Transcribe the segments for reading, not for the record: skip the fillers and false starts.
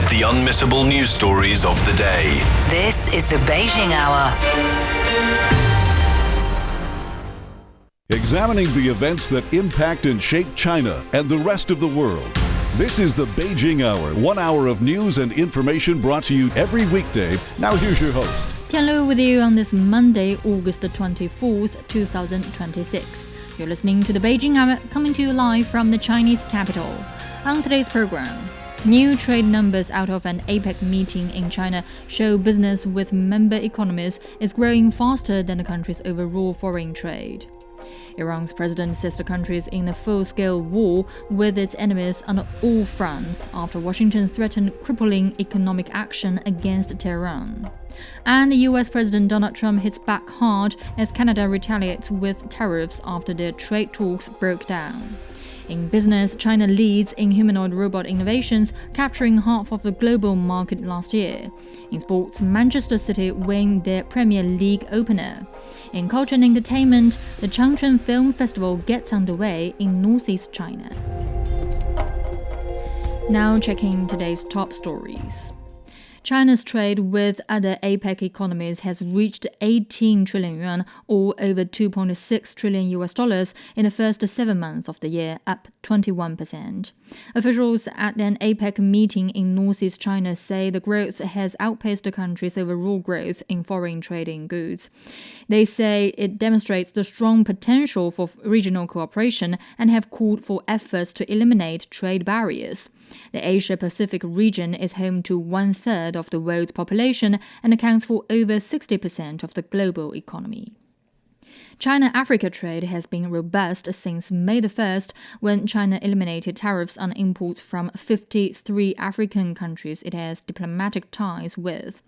Get the unmissable news stories of the day. This is the Beijing Hour. Examining the events that impact and shape China and the rest of the world. This is the Beijing Hour, 1 hour of news and information brought to you every weekday. Now here's your host. Tianlu with you on this Monday, August 24th, 2026. You're listening to the Beijing Hour, coming to you live from the Chinese capital. On today's program, new trade numbers out of an APEC meeting in China show business with member economies is growing faster than the country's overall foreign trade. Iran's president says the country is in a full-scale war with its enemies on all fronts after Washington threatened crippling economic action against Tehran. And US President Donald Trump hits back hard as Canada retaliates with tariffs after their trade talks broke down. In business, China leads in humanoid robot innovations, capturing half of the global market last year. In sports, Manchester City win their Premier League opener. In culture and entertainment, the Changchun Film Festival gets underway in northeast China. Now checking today's top stories. China's trade with other APEC economies has reached 18 trillion yuan, or over $2.6 trillion in the first 7 months of the year, up 21%. Officials at an APEC meeting in northeast China say the growth has outpaced the country's overall growth in foreign trading goods. They say it demonstrates the strong potential for regional cooperation and have called for efforts to eliminate trade barriers. The Asia-Pacific region is home to 1/3 of the world's population and accounts for over 60% of the global economy. China-Africa trade has been robust since May the 1st, when China eliminated tariffs on imports from 53 African countries it has diplomatic ties with.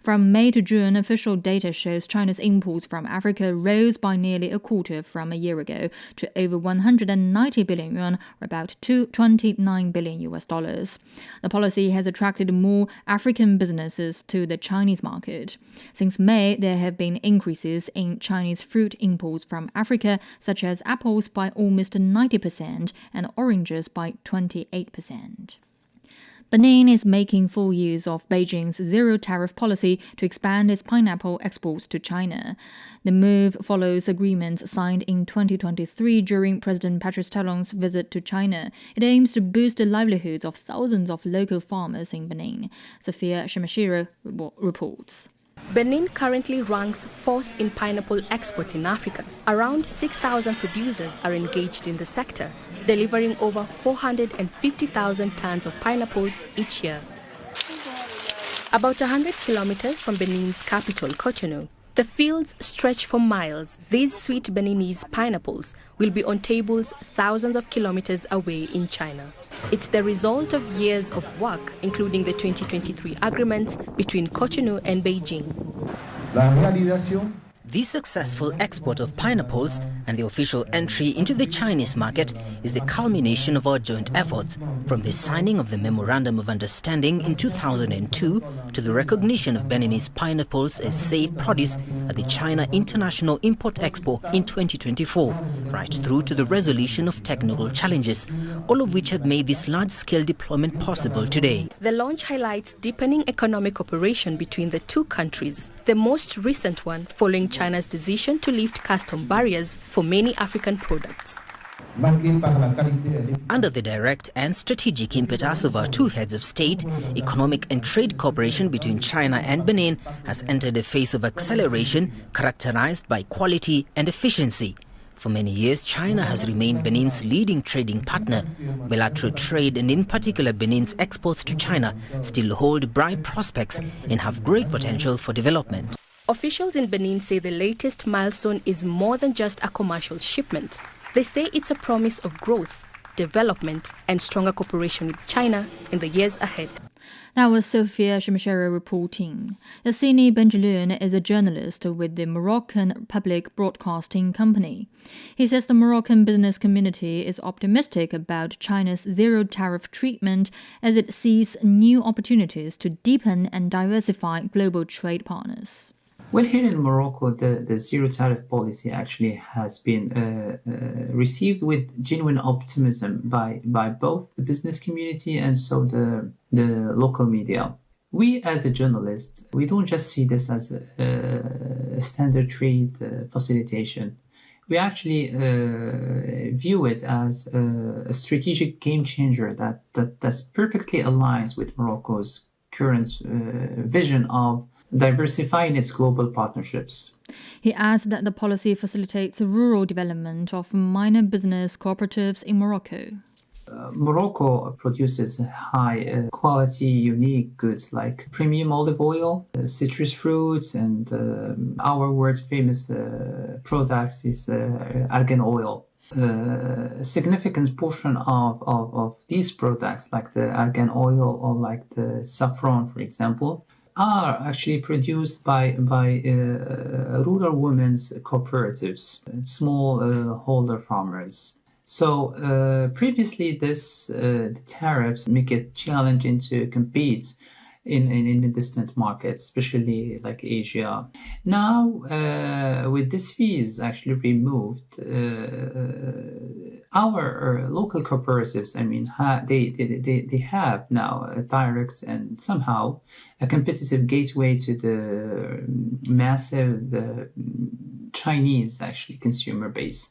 From May to June, official data shows China's imports from Africa rose by nearly a quarter from a year ago to over 190 billion yuan, or about $29 billion. The policy has attracted more African businesses to the Chinese market. Since May, there have been increases in Chinese fruit imports from Africa, such as apples by almost 90% and oranges by 28%. Benin is making full use of Beijing's zero-tariff policy to expand its pineapple exports to China. The move follows agreements signed in 2023 during President Patrice Talon's visit to China. It aims to boost the livelihoods of thousands of local farmers in Benin. Sophia Shimashiro reports. Benin currently ranks 4th in pineapple exports in Africa. Around 6,000 producers are engaged in the sector, delivering over 450,000 tons of pineapples each year. About 100 kilometers from Benin's capital, Cotonou, the fields stretch for miles. These sweet Beninese pineapples will be on tables thousands of kilometers away in China. It's the result of years of work, including the 2023 agreements between Cotonou and Beijing. The successful export of pineapples and the official entry into the Chinese market is the culmination of our joint efforts, from the signing of the Memorandum of Understanding in 2002 to the recognition of Beninese pineapples as safe produce at the China International Import-Expo in 2024, right through to the resolution of technical challenges, all of which have made this large-scale deployment possible today. The launch highlights deepening economic cooperation between the two countries, the most recent one following China's decision to lift custom barriers for many African products. Under the direct and strategic impetus of our two heads of state, economic and trade cooperation between China and Benin has entered a phase of acceleration characterized by quality and efficiency. For many years, China has remained Benin's leading trading partner. Bilateral trade, and in particular Benin's exports to China, still hold bright prospects and have great potential for development. Officials in Benin say the latest milestone is more than just a commercial shipment. They say it's a promise of growth, development, and stronger cooperation with China in the years ahead. That was Sophia Shimashiro reporting. Yassini Benjeloun is a journalist with the Moroccan Public Broadcasting Company. He says the Moroccan business community is optimistic about China's zero-tariff treatment as it sees new opportunities to deepen and diversify global trade partners. Well, here in Morocco, the zero tariff policy actually has been received with genuine optimism by both the business community and so the local media. We, as a journalist, we don't just see this as a standard trade facilitation. We actually view it as a strategic game changer that's perfectly aligns with Morocco's current vision of diversifying its global partnerships. He adds that the policy facilitates rural development of minor business cooperatives in Morocco. Morocco produces high quality, unique goods like premium olive oil, citrus fruits, and our world famous products is argan oil. A significant portion of these products, like the argan oil or like the saffron, for example, are actually produced by rural women's cooperatives, small holder farmers. So previously, the tariffs make it challenging to compete in distant markets, especially like Asia. Now, with this fees actually removed, our local cooperatives, I mean, they have now a direct and somehow a competitive gateway to the massive Chinese actually consumer base.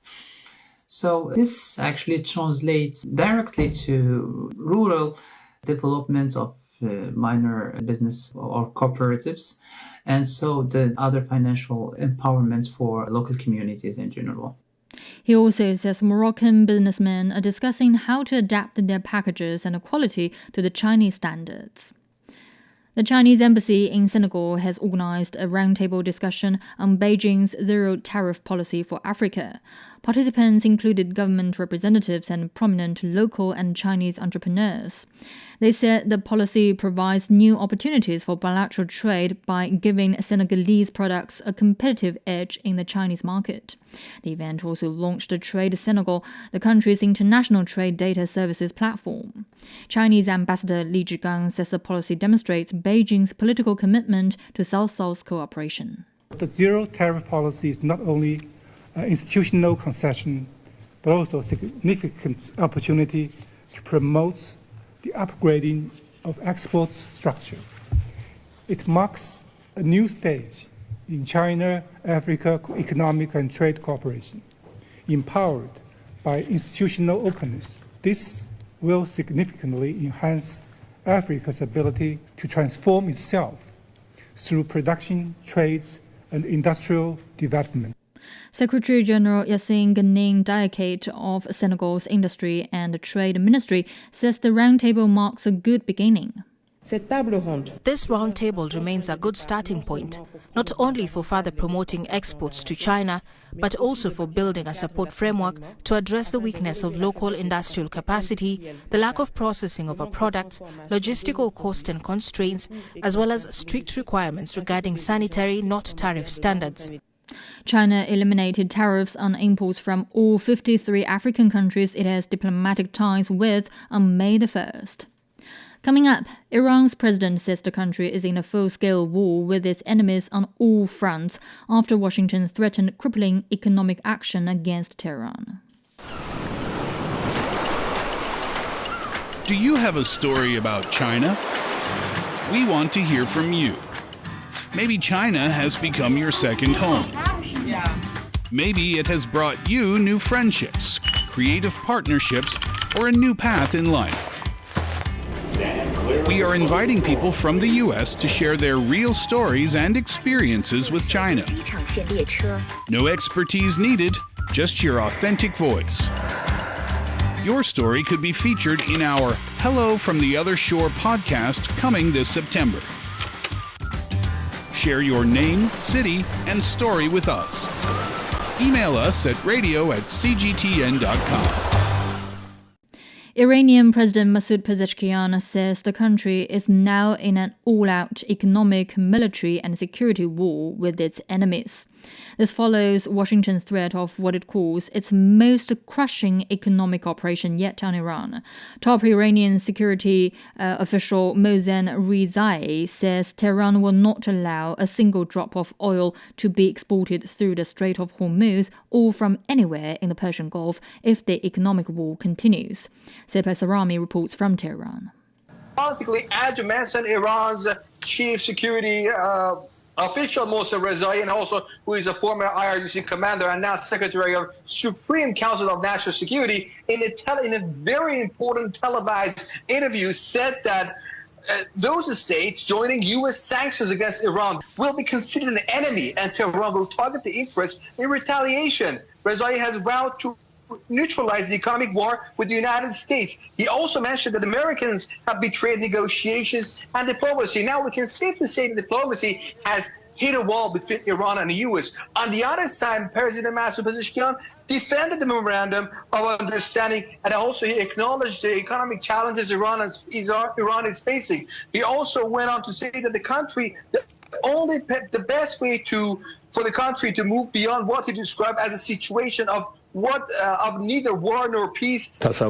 So this actually translates directly to rural development of minor business or cooperatives, and so the other financial empowerment for local communities in general. He also says Moroccan businessmen are discussing how to adapt their packages and quality to the Chinese standards. The Chinese embassy in Senegal has organized a roundtable discussion on Beijing's zero-tariff policy for Africa. Participants included government representatives and prominent local and Chinese entrepreneurs. They said the policy provides new opportunities for bilateral trade by giving Senegalese products a competitive edge in the Chinese market. The event also launched Trade Senegal, the country's international trade data services platform. Chinese Ambassador Li Zhigang says the policy demonstrates Beijing's political commitment to South-South cooperation. The zero-tariff policy is not only an institutional concession, but also a significant opportunity to promote the upgrading of export structure. It marks a new stage in China-Africa economic and trade cooperation, empowered by institutional openness. This will significantly enhance Africa's ability to transform itself through production, trade, and industrial development. Secretary General Yassine Ghanim Diakate of Senegal's Industry and Trade Ministry says the roundtable marks a good beginning. This roundtable remains a good starting point, not only for further promoting exports to China, but also for building a support framework to address the weakness of local industrial capacity, the lack of processing of our products, logistical cost and constraints, as well as strict requirements regarding sanitary, not tariff standards. China eliminated tariffs on imports from all 53 African countries it has diplomatic ties with on May the 1st. Coming up, Iran's president says the country is in a full-scale war with its enemies on all fronts after Washington threatened crippling economic action against Tehran. Do you have a story about China? We want to hear from you. Maybe China has become your second home. Maybe it has brought you new friendships, creative partnerships, or a new path in life. We are inviting people from the U.S. to share their real stories and experiences with China. No expertise needed, just your authentic voice. Your story could be featured in our Hello from the Other Shore podcast coming this September. Share your name, city, and story with us. Email us at radio@cgtn.com. Iranian President Masoud Pezeshkian says the country is now in an all-out economic, military, and security war with its enemies. This follows Washington's threat of what it calls its most crushing economic operation yet on Iran. Top Iranian security official Mohsen Rezai says Tehran will not allow a single drop of oil to be exported through the Strait of Hormuz or from anywhere in the Persian Gulf if the economic war continues. Sepah Sarami reports from Tehran. Politically, as you mentioned, Iran's chief security official Mohsen Rezai, and also who is a former IRGC commander and now Secretary of Supreme Council of National Security, in a very important televised interview, said that those states joining U.S. sanctions against Iran will be considered an enemy, and Tehran will target the interests in retaliation. Rezai has vowed to neutralize the economic war with the United States. He also mentioned that Americans have betrayed negotiations and diplomacy. Now, we can safely say that diplomacy has hit a wall between Iran and the U.S. On the other side, President Masoud Pezeshkian defended the memorandum of understanding, and also he acknowledged the economic challenges Iran is facing. He also went on to say that the best way for the country to move beyond what he described as a situation of neither war nor peace. Not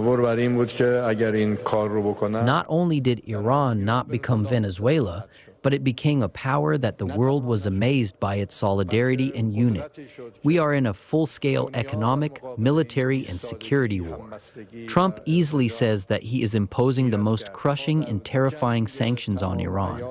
only did Iran not become Venezuela, but it became a power that the world was amazed by its solidarity and unit. We are in a full-scale economic, military, and security war. Trump easily says that he is imposing the most crushing and terrifying sanctions on Iran.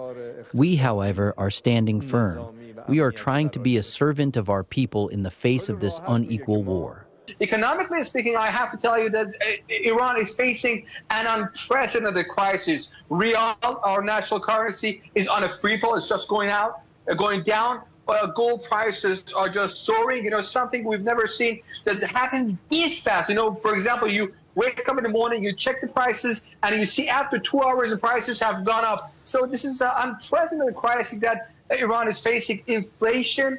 We, however, are standing firm. We are trying to be a servant of our people in the face of this unequal war. Economically speaking, I have to tell you that Iran is facing an unprecedented crisis. Rial, our national currency, is on a free fall. It's just going down. Gold prices are just soaring. Something we've never seen that happened this fast. For example, you wake up in the morning, you check the prices, and you see after 2 hours the prices have gone up. So this is an unprecedented crisis that Iran is facing. Inflation,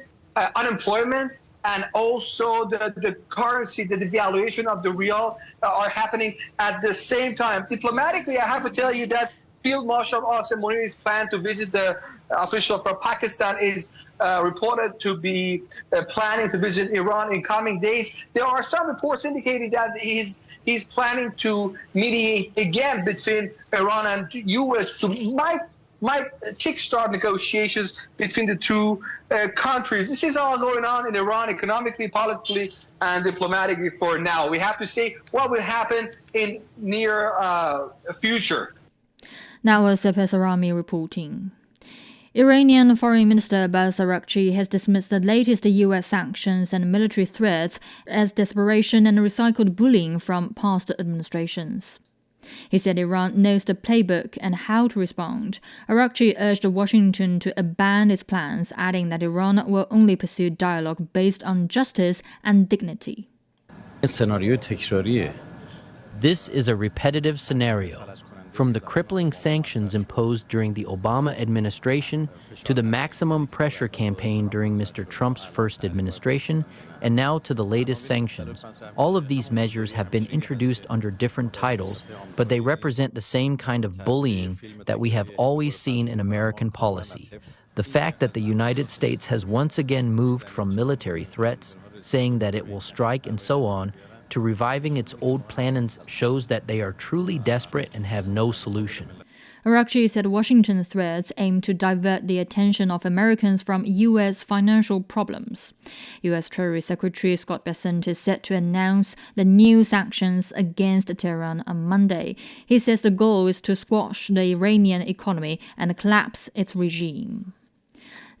unemployment, and also the currency, the devaluation of the rial are happening at the same time. Diplomatically, I have to tell you that Field Marshal Asim Munir's plan to visit the official from Pakistan is reported to be planning to visit Iran in coming days. There are some reports indicating that he's planning to mediate again between Iran and U.S. to might kickstart negotiations between the two countries. This is all going on in Iran economically, politically, and diplomatically for now. We have to see what will happen in near future. That was Sepah Sarami reporting. Iranian Foreign Minister Abbas Araghchi has dismissed the latest U.S. sanctions and military threats as desperation and recycled bullying from past administrations. He said Iran knows the playbook and how to respond. Araghchi urged Washington to abandon its plans, adding that Iran will only pursue dialogue based on justice and dignity. This is a repetitive scenario. From the crippling sanctions imposed during the Obama administration to the maximum pressure campaign during Mr. Trump's first administration, and now to the latest sanctions. All of these measures have been introduced under different titles, but they represent the same kind of bullying that we have always seen in American policy. The fact that the United States has once again moved from military threats, saying that it will strike and so on, to reviving its old plans shows that they are truly desperate and have no solution. Araghchi said Washington's threats aim to divert the attention of Americans from U.S. financial problems. U.S. Treasury Secretary Scott Bessent is set to announce the new sanctions against Tehran on Monday. He says the goal is to squash the Iranian economy and collapse its regime.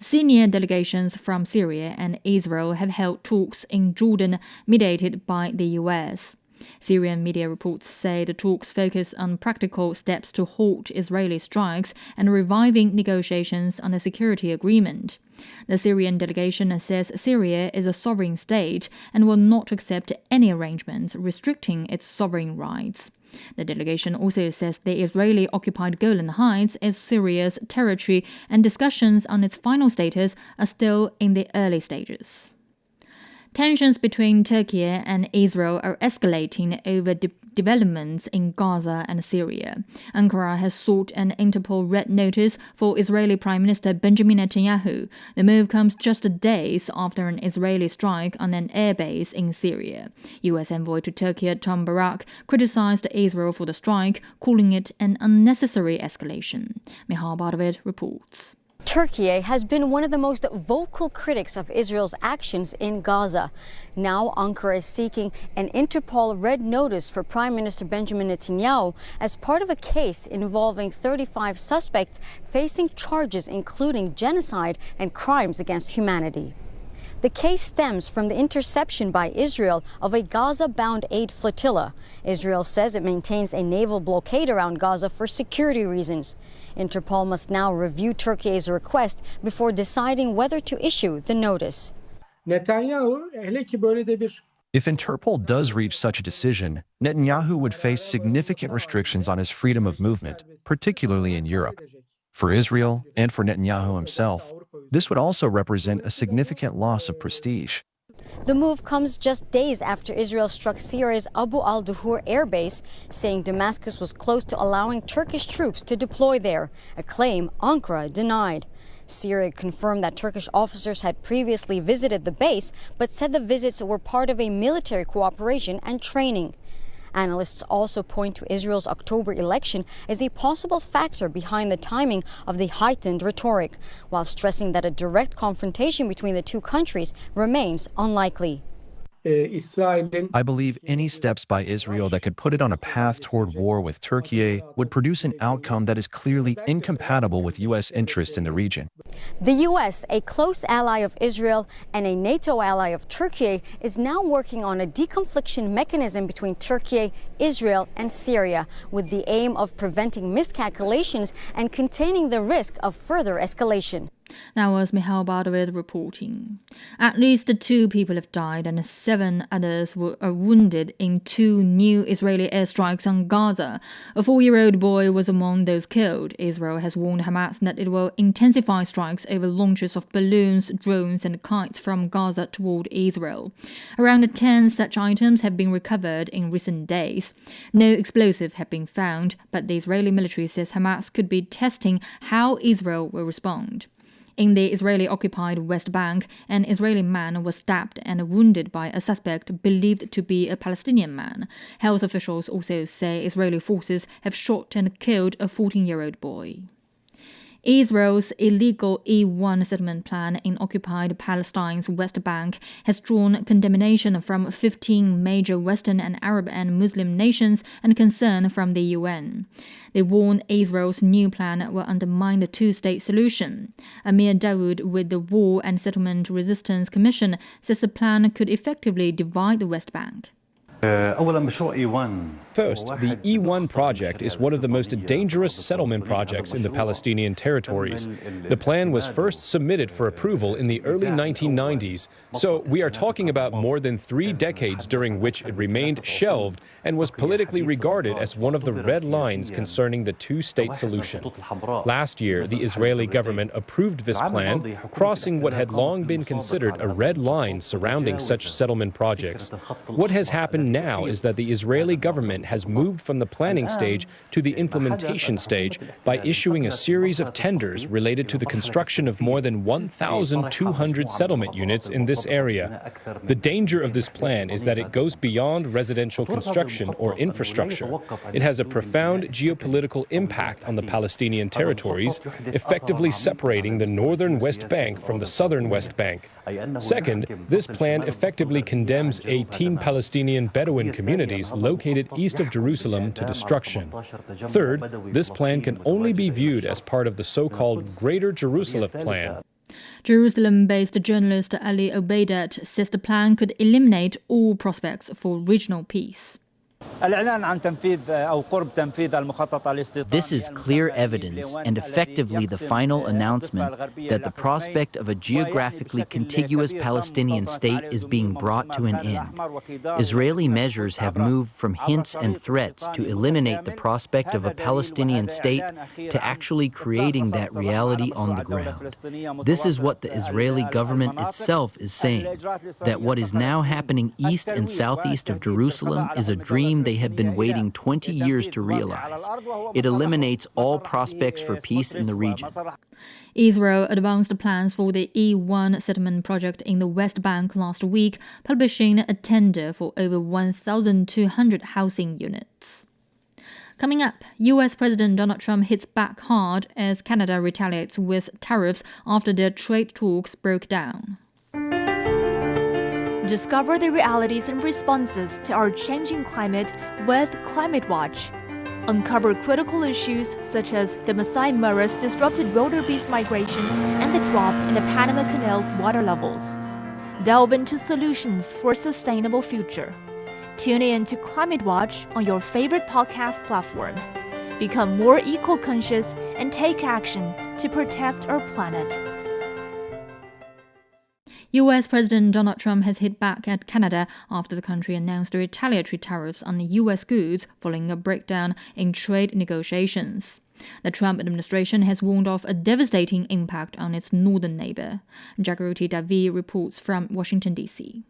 Senior delegations from Syria and Israel have held talks in Jordan, mediated by the U.S. Syrian media reports say the talks focus on practical steps to halt Israeli strikes and reviving negotiations on a security agreement. The Syrian delegation says Syria is a sovereign state and will not accept any arrangements restricting its sovereign rights. The delegation also says the Israeli-occupied Golan Heights is Syria's territory and discussions on its final status are still in the early stages. Tensions between Turkey and Israel are escalating over developments in Gaza and Syria. Ankara has sought an Interpol Red Notice for Israeli Prime Minister Benjamin Netanyahu. The move comes just days after an Israeli strike on an airbase in Syria. U.S. envoy to Turkey Tom Barak criticized Israel for the strike, calling it an unnecessary escalation. Mihal Bardavid reports. Turkey has been one of the most vocal critics of Israel's actions in Gaza. Now Ankara is seeking an Interpol Red Notice for Prime Minister Benjamin Netanyahu as part of a case involving 35 suspects facing charges including genocide and crimes against humanity. The case stems from the interception by Israel of a Gaza-bound aid flotilla. Israel says it maintains a naval blockade around Gaza for security reasons. Interpol must now review Turkey's request before deciding whether to issue the notice. If Interpol does reach such a decision, Netanyahu would face significant restrictions on his freedom of movement, particularly in Europe. For Israel and for Netanyahu himself, this would also represent a significant loss of prestige. The move comes just days after Israel struck Syria's Abu al-Duhur air base, saying Damascus was close to allowing Turkish troops to deploy there, a claim Ankara denied. Syria confirmed that Turkish officers had previously visited the base, but said the visits were part of a military cooperation and training. Analysts also point to Israel's October election as a possible factor behind the timing of the heightened rhetoric, while stressing that a direct confrontation between the two countries remains unlikely. I believe any steps by Israel that could put it on a path toward war with Turkey would produce an outcome that is clearly incompatible with U.S. interests in the region. The U.S., a close ally of Israel and a NATO ally of Turkey, is now working on a deconfliction mechanism between Turkey, Israel, and Syria, with the aim of preventing miscalculations and containing the risk of further escalation. That was Mihal Bardavid reporting. At least 2 people have died and 7 others were wounded in 2 new Israeli airstrikes on Gaza. A 4-year-old boy was among those killed. Israel has warned Hamas that it will intensify strikes over launches of balloons, drones and kites from Gaza toward Israel. Around 10 such items have been recovered in recent days. No explosive have been found, but the Israeli military says Hamas could be testing how Israel will respond. In the Israeli-occupied West Bank, an Israeli man was stabbed and wounded by a suspect believed to be a Palestinian man. Health officials also say Israeli forces have shot and killed a 14-year-old boy. Israel's illegal E1 settlement plan in occupied Palestine's West Bank has drawn condemnation from 15 major Western and Arab and Muslim nations and concern from the UN. They warn Israel's new plan will undermine the two-state solution. Amir Dawood with the War and Settlement Resistance Commission says the plan could effectively divide the West Bank. First, the E1 project is one of the most dangerous settlement projects in the Palestinian territories. The plan was first submitted for approval in the early 1990s, so we are talking about more than 3 decades during which it remained shelved and was politically regarded as one of the red lines concerning the two-state solution. Last year, the Israeli government approved this plan, crossing what had long been considered a red line surrounding such settlement projects. What has happened now is that the Israeli government has moved from the planning stage to the implementation stage by issuing a series of tenders related to the construction of more than 1,200 settlement units in this area. The danger of this plan is that it goes beyond residential construction or infrastructure. It has a profound geopolitical impact on the Palestinian territories, effectively separating the northern West Bank from the southern West Bank. Second, this plan effectively condemns 18 Palestinian Bedouin communities located east of Jerusalem to destruction. Third, this plan can only be viewed as part of the so-called Greater Jerusalem Plan. Jerusalem-based journalist Ali Obeidat says the plan could eliminate all prospects for regional peace. This is clear evidence and effectively the final announcement that the prospect of a geographically contiguous Palestinian state is being brought to an end. Israeli measures have moved from hints and threats to eliminate the prospect of a Palestinian state to actually creating that reality on the ground. This is what the Israeli government itself is saying, that what is now happening east and southeast of Jerusalem is a dream dream they have been waiting 20 years to realize. It eliminates all prospects for peace in the region. Israel advanced plans for the E1 settlement project in the West Bank last week, publishing a tender for over 1,200 housing units. Coming up, US President Donald Trump hits back hard as Canada retaliates with tariffs after their trade talks broke down. Discover the realities and responses to our changing climate with Climate Watch. Uncover critical issues such as the Masai Mara's disrupted wildebeest migration and the drop in the Panama Canal's water levels. Delve into solutions for a sustainable future. Tune in to Climate Watch on your favorite podcast platform. Become more eco-conscious and take action to protect our planet. US President Donald Trump has hit back at Canada after the country announced retaliatory tariffs on US goods following a breakdown in trade negotiations. The Trump administration has warned of a devastating impact on its northern neighbor. Jagaroti Davi reports from Washington, D.C.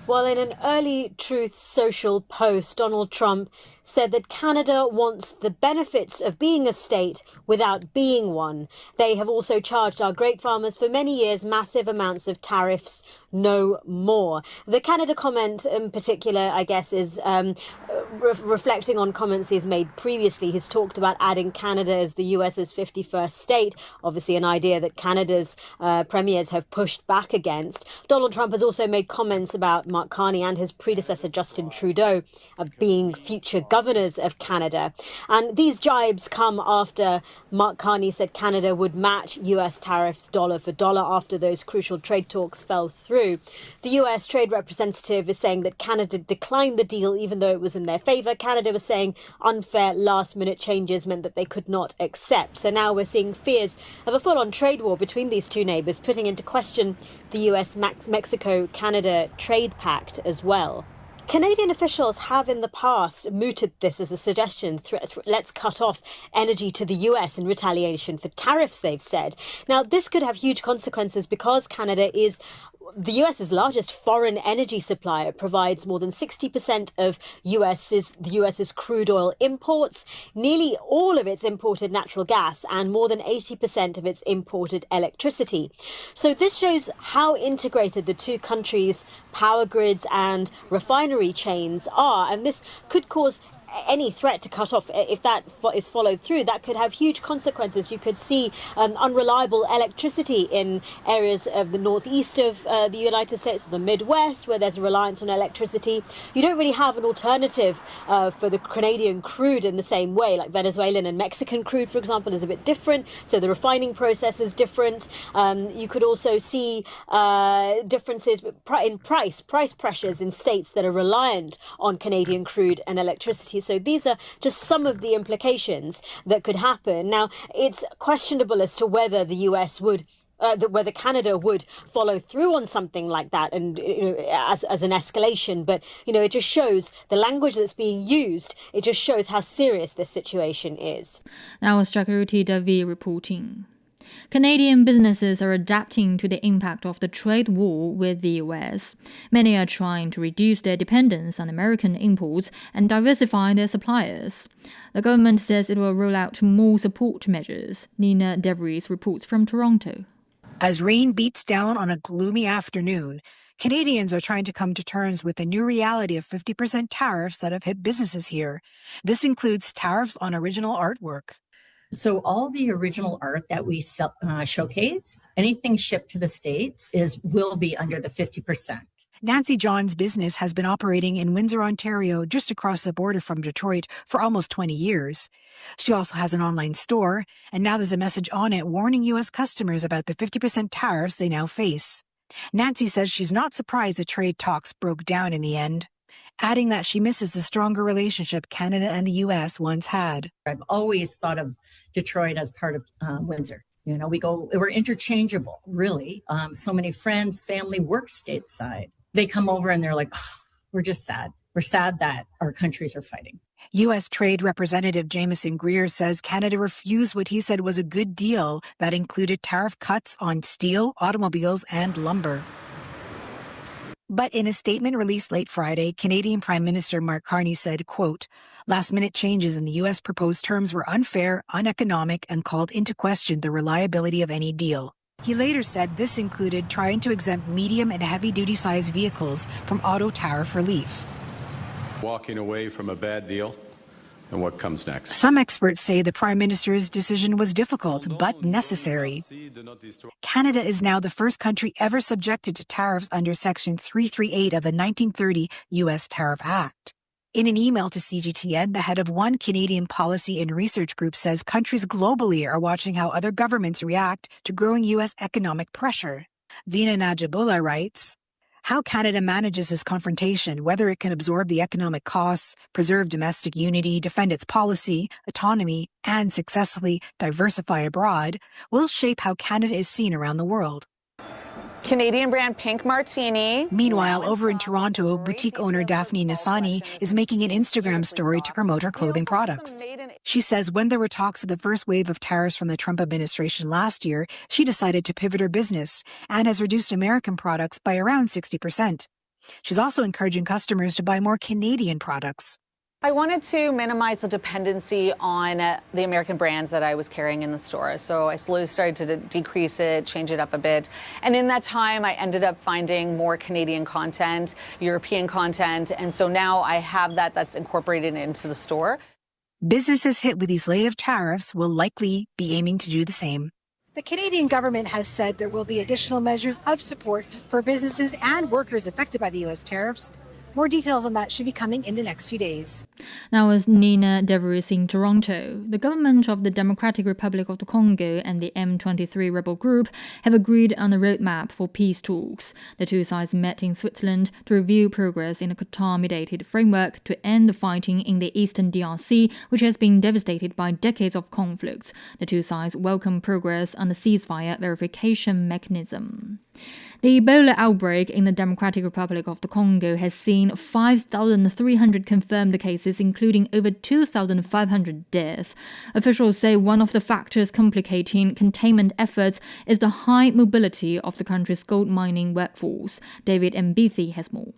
Well, in an early Truth Social post, Donald Trump said that Canada wants the benefits of being a state without being one. They have also charged our grape farmers for many years massive amounts of tariffs, no more. The Canada comment in particular, I guess, is reflecting on comments he's made previously. He's talked about adding Canada as the US's 51st state, obviously an idea that Canada's premiers have pushed back against. Donald Trump has also made comments about Mark Carney and his predecessor Justin Trudeau being future governors of Canada. And these jibes come after Mark Carney said Canada would match US tariffs dollar for dollar after those crucial trade talks fell through. The US trade representative is saying that Canada declined the deal even though it was in their favour. Canada was saying unfair last-minute changes meant that they could not accept. So now we're seeing fears of a full-on trade war between these two neighbours, putting into question the US-Mexico-Canada trade pact as well. Canadian officials have in the past mooted this as a suggestion. Let's cut off energy to the US in retaliation for tariffs, they've said. Now, this could have huge consequences because Canada is the US's largest foreign energy supplier. It provides more than 60% of the US's crude oil imports, nearly all of its imported natural gas, and more than 80% of its imported electricity. So this shows how integrated the two countries' power grids and refinery chains are, and this could cause any threat to cut off, if that is followed through, that could have huge consequences. You could see unreliable electricity in areas of the northeast of the United States or the Midwest where there's a reliance on electricity. You don't really have an alternative for the Canadian crude in the same way, like Venezuelan and Mexican crude, for example, is a bit different. So the refining process is different. You could also see differences in price pressures in states that are reliant on Canadian crude and electricity. So these are just some of the implications that could happen. Now, it's questionable as to whether the US would whether Canada would follow through on something like that and as an escalation. But, it just shows the language that's being used. It just shows how serious this situation is. That was Jagaroti Davi reporting. Canadian businesses are adapting to the impact of the trade war with the US. Many are trying to reduce their dependence on American imports and diversify their suppliers. The government says it will roll out more support measures. Nina DeVries reports from Toronto. As rain beats down on a gloomy afternoon, Canadians are trying to come to terms with the new reality of 50% tariffs that have hit businesses here. This includes tariffs on original artwork. So all the original art that we showcase, anything shipped to the States will be under the 50%. Nancy John's business has been operating in Windsor, Ontario, just across the border from Detroit, for almost 20 years. She also has an online store, and now there's a message on it warning U.S. customers about the 50% tariffs they now face. Nancy says she's not surprised the trade talks broke down in the end, adding that she misses the stronger relationship Canada and the U.S. once had. I've always thought of Detroit as part of Windsor. We're interchangeable, really. So many friends, family work stateside. They come over and they're like, we're just sad. We're sad that our countries are fighting. U.S. Trade Representative Jameson Greer says Canada refused what he said was a good deal that included tariff cuts on steel, automobiles, and lumber. But in a statement released late Friday, Canadian Prime Minister Mark Carney said, quote, last-minute changes in the U.S. proposed terms were unfair, uneconomic, and called into question the reliability of any deal. He later said this included trying to exempt medium and heavy-duty size vehicles from auto tariff relief. Walking away from a bad deal. And what comes next? Some experts say the Prime Minister's decision was difficult but necessary. Canada is now the first country ever subjected to tariffs under Section 338 of the 1930 U.S. Tariff Act. In an email to CGTN, the head of one Canadian policy and research group says countries globally are watching how other governments react to growing U.S. economic pressure. Veena Najibullah writes, how Canada manages this confrontation, whether it can absorb the economic costs, preserve domestic unity, defend its policy, autonomy, and successfully diversify abroad, will shape how Canada is seen around the world. Canadian brand Pink Martini. Meanwhile, over in Toronto, boutique owner Daphne Nassani is making an Instagram story to promote her clothing products. She says when there were talks of the first wave of tariffs from the Trump administration last year, she decided to pivot her business and has reduced American products by around 60%. She's also encouraging customers to buy more Canadian products. I wanted to minimize the dependency on the American brands that I was carrying in the store. So I slowly started to decrease it, change it up a bit. And in that time, I ended up finding more Canadian content, European content. And so now I have that's incorporated into the store. Businesses hit with these latest tariffs will likely be aiming to do the same. The Canadian government has said there will be additional measures of support for businesses and workers affected by the U.S. tariffs. More details on that should be coming in the next few days. Now, as Nina Deveris in Toronto, the government of the Democratic Republic of the Congo and the M23 rebel group have agreed on a roadmap for peace talks. The two sides met in Switzerland to review progress in a Qatar-mediated framework to end the fighting in the eastern DRC, which has been devastated by decades of conflicts. The two sides welcome progress on the ceasefire verification mechanism. The Ebola outbreak in the Democratic Republic of the Congo has seen 5,300 confirmed cases, including over 2,500 deaths. Officials say one of the factors complicating containment efforts is the high mobility of the country's gold mining workforce. David Mbithi has more.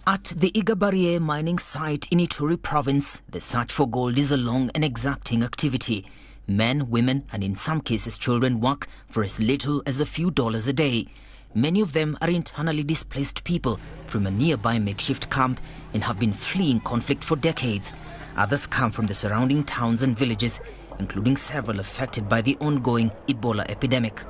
At the Igabarie mining site in Ituri province, the search for gold is a long and exacting activity. Men, women, and in some cases children work for as little as a few dollars a day. Many of them are internally displaced people from a nearby makeshift camp and have been fleeing conflict for decades. Others come from the surrounding towns and villages, including several affected by the ongoing Ebola epidemic.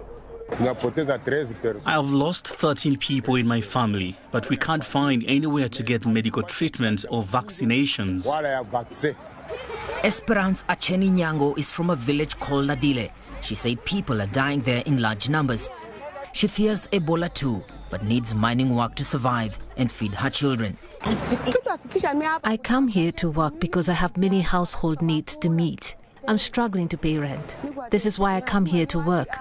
I have lost 13 people in my family, but we can't find anywhere to get medical treatment or vaccinations. Esperance Acheni Nyango is from a village called Ladile. She said people are dying there in large numbers. She fears Ebola too, but needs mining work to survive and feed her children. I come here to work because I have many household needs to meet. I'm struggling to pay rent. This is why I come here to work.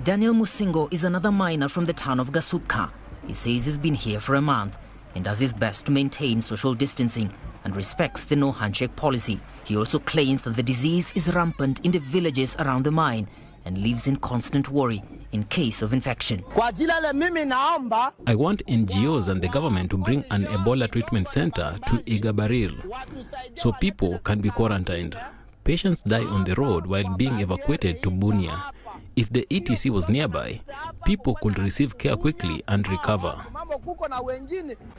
Daniel Musingo is another miner from the town of Gasupka. He says he's been here for a month and does his best to maintain social distancing and respects the no-handshake policy. He also claims that the disease is rampant in the villages around the mine and lives in constant worry in case of infection. I want NGOs and the government to bring an Ebola treatment center to Igabaril so people can be quarantined. Patients die on the road while being evacuated to Bunia. If the ETC was nearby, people could receive care quickly and recover.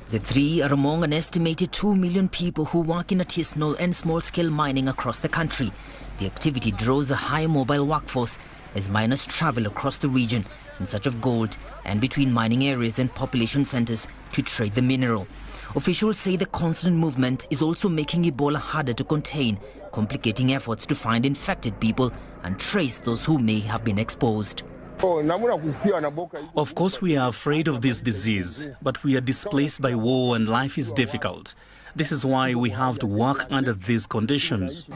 The three are among an estimated 2 million people who work in artisanal and small-scale mining across the country. The activity draws a high mobile workforce as miners travel across the region in search of gold and between mining areas and population centers to trade the mineral. Officials say the constant movement is also making Ebola harder to contain, complicating efforts to find infected people and trace those who may have been exposed. Of course, we are afraid of this disease, but we are displaced by war and life is difficult. This is why we have to work under these conditions.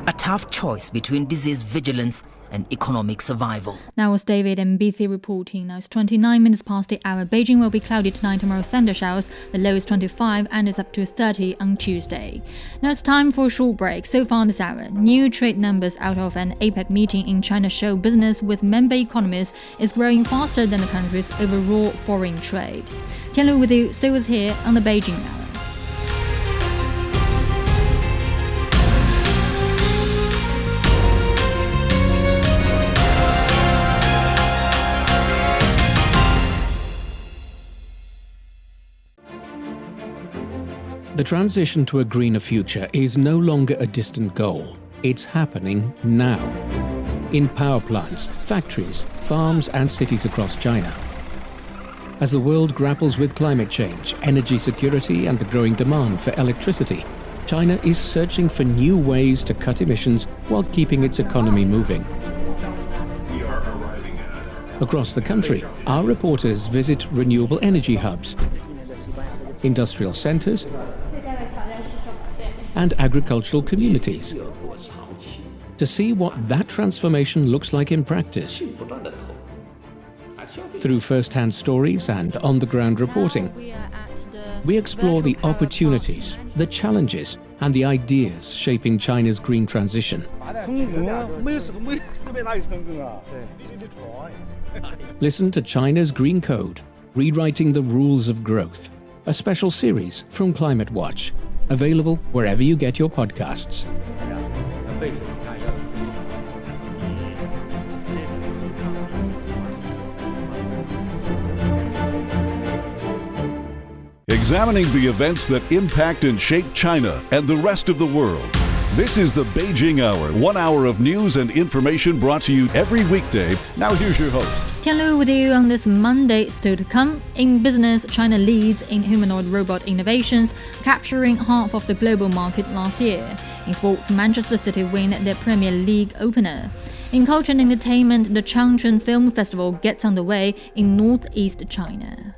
A tough choice between disease vigilance and economic survival. That was David MBC reporting. Now it's 29 minutes past the hour. Beijing will be cloudy tonight, tomorrow thunder showers. The low is 25 and is up to 30 on Tuesday. Now it's time for a short break. So far this hour, new trade numbers out of an APEC meeting in China show business with member economies is growing faster than the country's overall foreign trade. Tianlu with you. Stay with here on the Beijing Hour. The transition to a greener future is no longer a distant goal. It's happening now. In power plants, factories, farms and cities across China. As the world grapples with climate change, energy security and the growing demand for electricity, China is searching for new ways to cut emissions while keeping its economy moving. Across the country, our reporters visit renewable energy hubs, industrial centers, and agricultural communities to see what that transformation looks like in practice. Through first-hand stories and on-the-ground reporting, we explore the opportunities, the challenges, and the ideas shaping China's green transition. Listen to China's Green Code, Rewriting the Rules of Growth, a special series from Climate Watch, available wherever you get your podcasts. Examining the events that impact and shape China and the rest of the world. This is the Beijing Hour, 1 hour of news and information brought to you every weekday. Now here's your host. Tianlu with you on this Monday. Still to come. In business, China leads in humanoid robot innovations, capturing half of the global market last year. In sports, Manchester City win their Premier League opener. In culture and entertainment, the Changchun Film Festival gets underway in northeast China.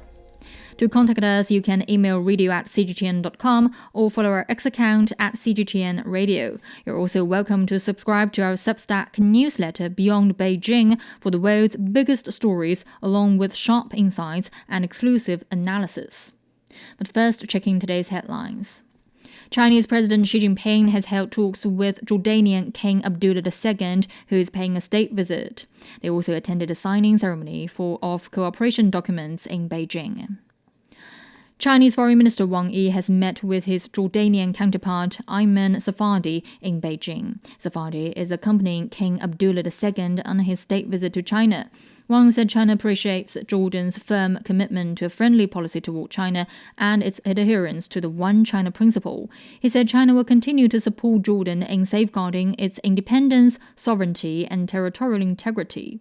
To contact us, you can email radio@cgtn.com or follow our X account @CGTN Radio. You're also welcome to subscribe to our Substack newsletter Beyond Beijing for the world's biggest stories, along with sharp insights and exclusive analysis. But first, checking today's headlines. Chinese President Xi Jinping has held talks with Jordanian King Abdullah II, who is paying a state visit. They also attended a signing ceremony of cooperation documents in Beijing. Chinese Foreign Minister Wang Yi has met with his Jordanian counterpart Ayman Safadi in Beijing. Safadi is accompanying King Abdullah II on his state visit to China. Wang said China appreciates Jordan's firm commitment to a friendly policy toward China and its adherence to the One China principle. He said China will continue to support Jordan in safeguarding its independence, sovereignty, and territorial integrity.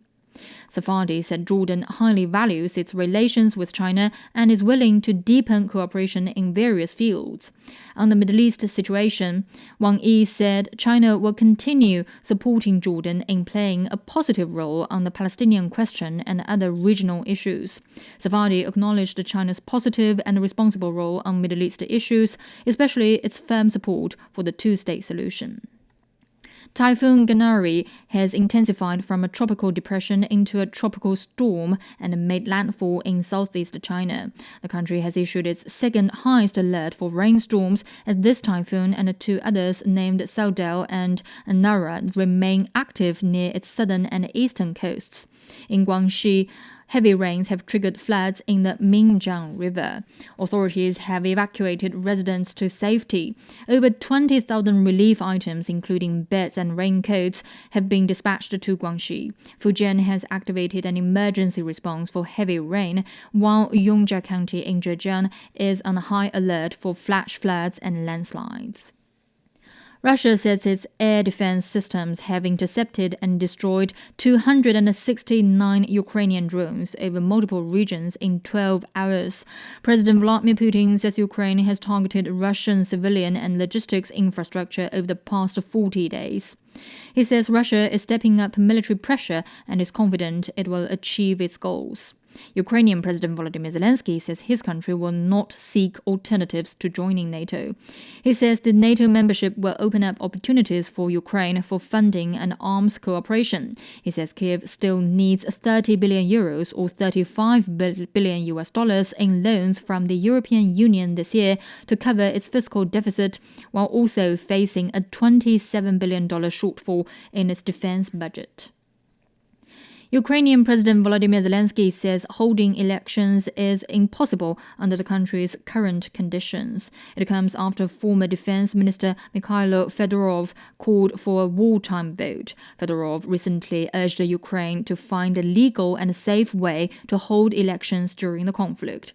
Safadi said Jordan highly values its relations with China and is willing to deepen cooperation in various fields. On the Middle East situation, Wang Yi said China will continue supporting Jordan in playing a positive role on the Palestinian question and other regional issues. Safadi acknowledged China's positive and responsible role on Middle East issues, especially its firm support for the two-state solution. Typhoon Ganari has intensified from a tropical depression into a tropical storm and made landfall in southeast China. The country has issued its second highest alert for rainstorms as this typhoon and the two others named Saudel and Nara remain active near its southern and eastern coasts. In Guangxi, heavy rains have triggered floods in the Minjiang River. Authorities have evacuated residents to safety. Over 20,000 relief items, including beds and raincoats, have been dispatched to Guangxi. Fujian has activated an emergency response for heavy rain, while Yongzhou County in Zhejiang is on high alert for flash floods and landslides. Russia says its air defense systems have intercepted and destroyed 269 Ukrainian drones over multiple regions in 12 hours. President Vladimir Putin says Ukraine has targeted Russian civilian and logistics infrastructure over the past 40 days. He says Russia is stepping up military pressure and is confident it will achieve its goals. Ukrainian President Volodymyr Zelensky says his country will not seek alternatives to joining NATO. He says the NATO membership will open up opportunities for Ukraine for funding and arms cooperation. He says Kiev still needs 30 billion euros or $35 billion in loans from the European Union this year to cover its fiscal deficit, while also facing a $27 billion shortfall in its defense budget. Ukrainian President Volodymyr Zelensky says holding elections is impossible under the country's current conditions. It comes after former Defense Minister Mikhailo Fedorov called for a wartime vote. Fedorov recently urged Ukraine to find a legal and safe way to hold elections during the conflict.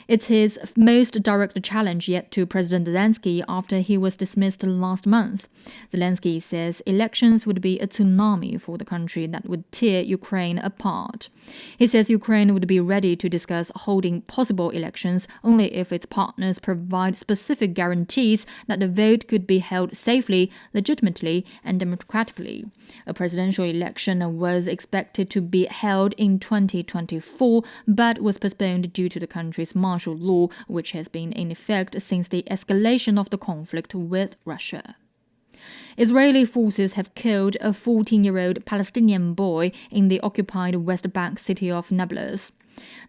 It's his most direct challenge yet to President Zelensky after he was dismissed last month. Zelensky says elections would be a tsunami for the country that would tear Ukraine apart. He says Ukraine would be ready to discuss holding possible elections only if its partners provide specific guarantees that the vote could be held safely, legitimately, and democratically. A presidential election was expected to be held in 2024, but was postponed due to the country's martial law, which has been in effect since the escalation of the conflict with Russia. Israeli forces have killed a 14-year-old Palestinian boy in the occupied West Bank city of Nablus.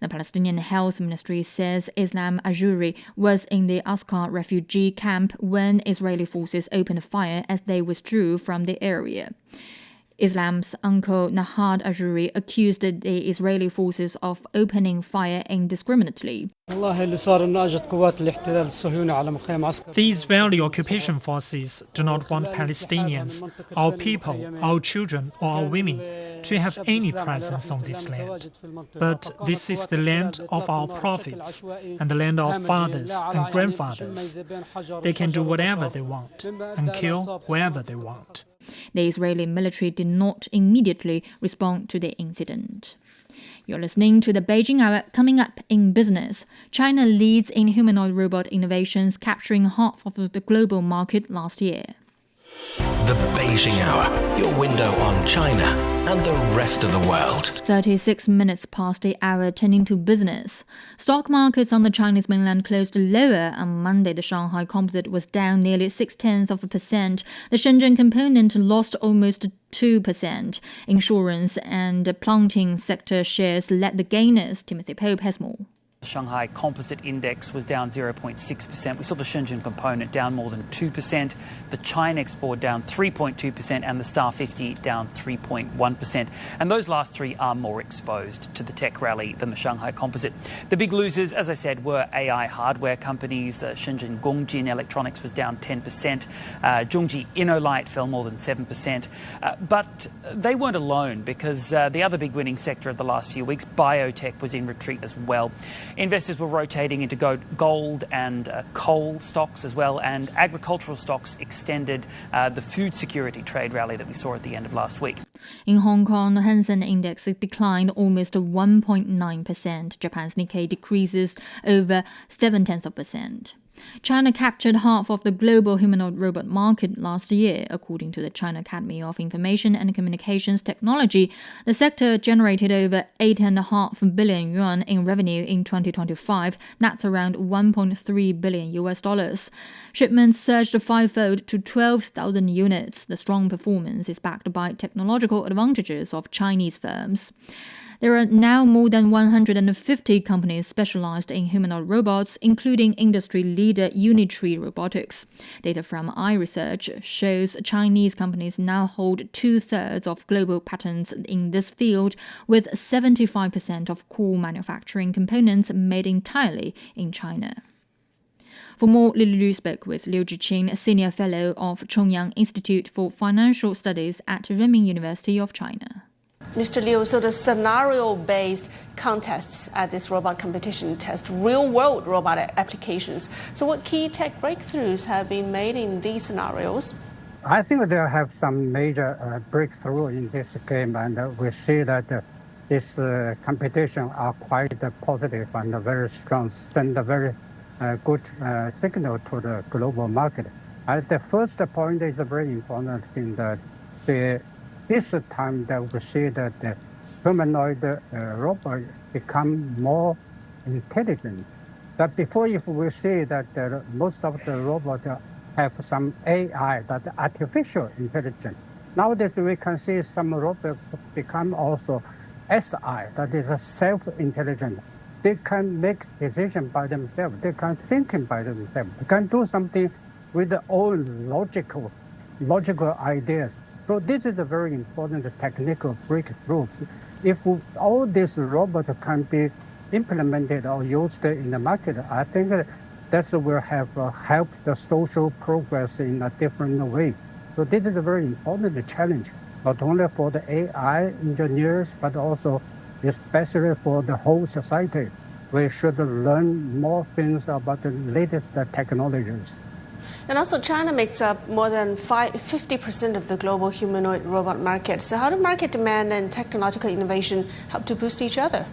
The Palestinian Health Ministry says Islam Ajuri was in the Askar refugee camp when Israeli forces opened fire as they withdrew from the area. Islam's uncle Nahad Ajuri accused the Israeli forces of opening fire indiscriminately. The Israeli occupation forces do not want Palestinians, our people, our children, or our women to have any presence on this land. But this is the land of our prophets and the land of fathers and grandfathers. They can do whatever they want and kill whoever they want. The Israeli military did not immediately respond to the incident. You're listening to the Beijing Hour. Coming up in business, China leads in humanoid robot innovations, capturing half of the global market last year. The Beijing Hour, your window on China and the rest of the world. 36 minutes past the hour, turning to business. Stock markets on the Chinese mainland closed lower on Monday. The Shanghai Composite was down nearly 0.6%. The Shenzhen component lost almost 2%. Insurance and planting sector shares led the gainers. Timothy Pope has more. The Shanghai Composite Index was down 0.6%. We saw the Shenzhen component down more than 2%, the China Export down 3.2%, and the Star 50 down 3.1%. And those last three are more exposed to the tech rally than the Shanghai Composite. The big losers, as I said, were AI hardware companies. Shenzhen Gongjin Electronics was down 10%. Zhongji Innolight fell more than 7%. But they weren't alone, because the other big winning sector of the last few weeks, biotech, was in retreat as well. Investors were rotating into gold and coal stocks as well, and agricultural stocks extended the food security trade rally that we saw at the end of last week. In Hong Kong, the Hang Seng Index declined almost 1.9%. Japan's Nikkei decreases over 0.7%. China captured half of the global humanoid robot market last year, according to the China Academy of Information and Communications Technology. The sector generated over 8.5 billion yuan in revenue in 2025. That's around $1.3 billion. Shipments surged fivefold to 12,000 units. The strong performance is backed by technological advantages of Chinese firms. There are now more than 150 companies specialized in humanoid robots, including industry leader Unitree Robotics. Data from iResearch shows Chinese companies now hold 2/3 of global patents in this field, with 75% of core manufacturing components made entirely in China. For more, Lily Lu spoke with Liu Zhiqing, Senior Fellow of Chongyang Institute for Financial Studies at Renmin University of China. Mr. Liu, so the scenario-based contests at this robot competition test real-world robot applications. So what key tech breakthroughs have been made in these scenarios? I think they have some major breakthrough in this game, and we see that this competition are quite positive and very strong, send a very good signal to the global market. The first point is a very important thing that this time that we see that humanoid robot become more intelligent. That before, if we see that most of the robots have some AI, that artificial intelligence. Nowadays, we can see some robots become also SI, that is a self-intelligent. They can make decisions by themselves. They can think by themselves. They can do something with their own logical ideas. So this is a very important technical breakthrough. If all these robots can be implemented or used in the market, I think that will have helped the social progress in a different way. So this is a very important challenge, not only for the AI engineers, but also especially for the whole society. We should learn more things about the latest technologies. And also, China makes up more than 50% of the global humanoid robot market. So how do market demand and technological innovation help to boost each other?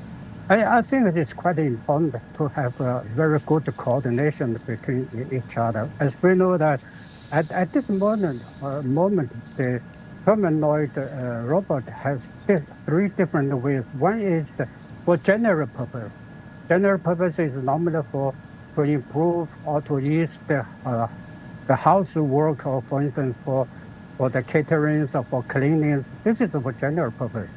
I think it is quite important to have a very good coordination between each other. As we know that at this moment, the humanoid robot has three different ways. One is for general purpose. General purpose is normally to improve or to use the housework, or for instance for the caterings or for cleaning. This is for general purpose.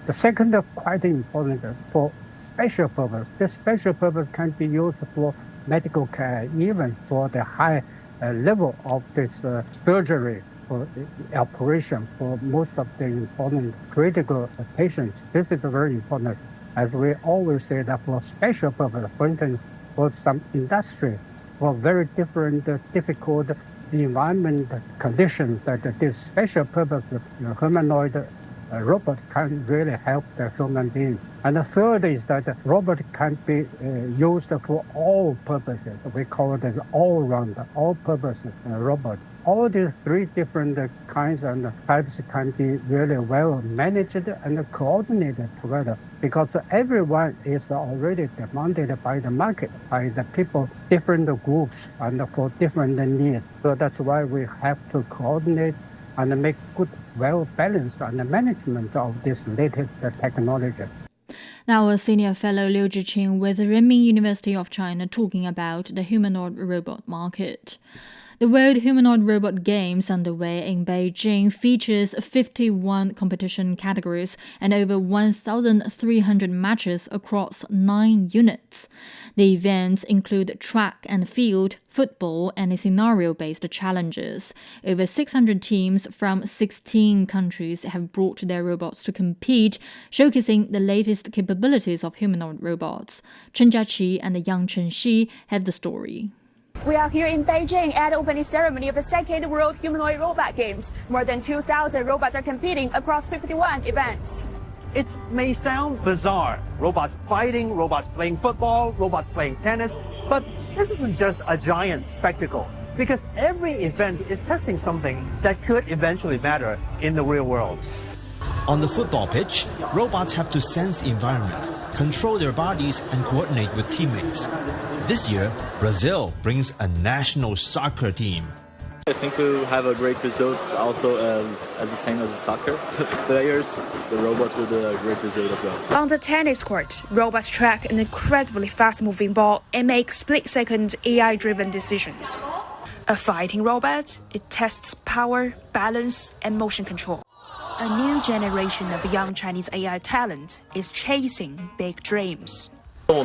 The second, quite important, for special purpose. This special purpose can be used for medical care, even for the high level of this surgery for operation for most of the important critical patients. This is very important. As we always say that for special purpose, for instance, for some industry, for very different difficult environment conditions, that this special purpose humanoid robot can really help the human being. And the third is that the robot can be used for all purposes. We call it an all-round, all-purpose robot. All these three different kinds and types can be really well managed and coordinated together, because everyone is already demanded by the market, by the people, different groups, and for different needs. So that's why we have to coordinate and make good, well-balanced management of this latest technology. Now, a senior fellow Liu Zhiqing with Renmin University of China talking about the humanoid robot market. The World Humanoid Robot Games underway in Beijing features 51 competition categories and over 1,300 matches across 9 units. The events include track and field, football, and scenario-based challenges. Over 600 teams from 16 countries have brought their robots to compete, showcasing the latest capabilities of humanoid robots. Chen Jiaqi and Yang Chenxi had the story. We are here in Beijing at the opening ceremony of the second World Humanoid Robot Games. More than 2,000 robots are competing across 51 events. It may sound bizarre. Robots fighting, robots playing football, robots playing tennis. But this isn't just a giant spectacle, because every event is testing something that could eventually matter in the real world. On the football pitch, robots have to sense the environment, control their bodies, and coordinate with teammates. This year, Brazil brings a national soccer team. I think we will have a great result also as the same as the soccer players. The robots will do a great result as well. On the tennis court, robots track an incredibly fast-moving ball and make split-second AI-driven decisions. A fighting robot, it tests power, balance, and motion control. A new generation of young Chinese AI talent is chasing big dreams. We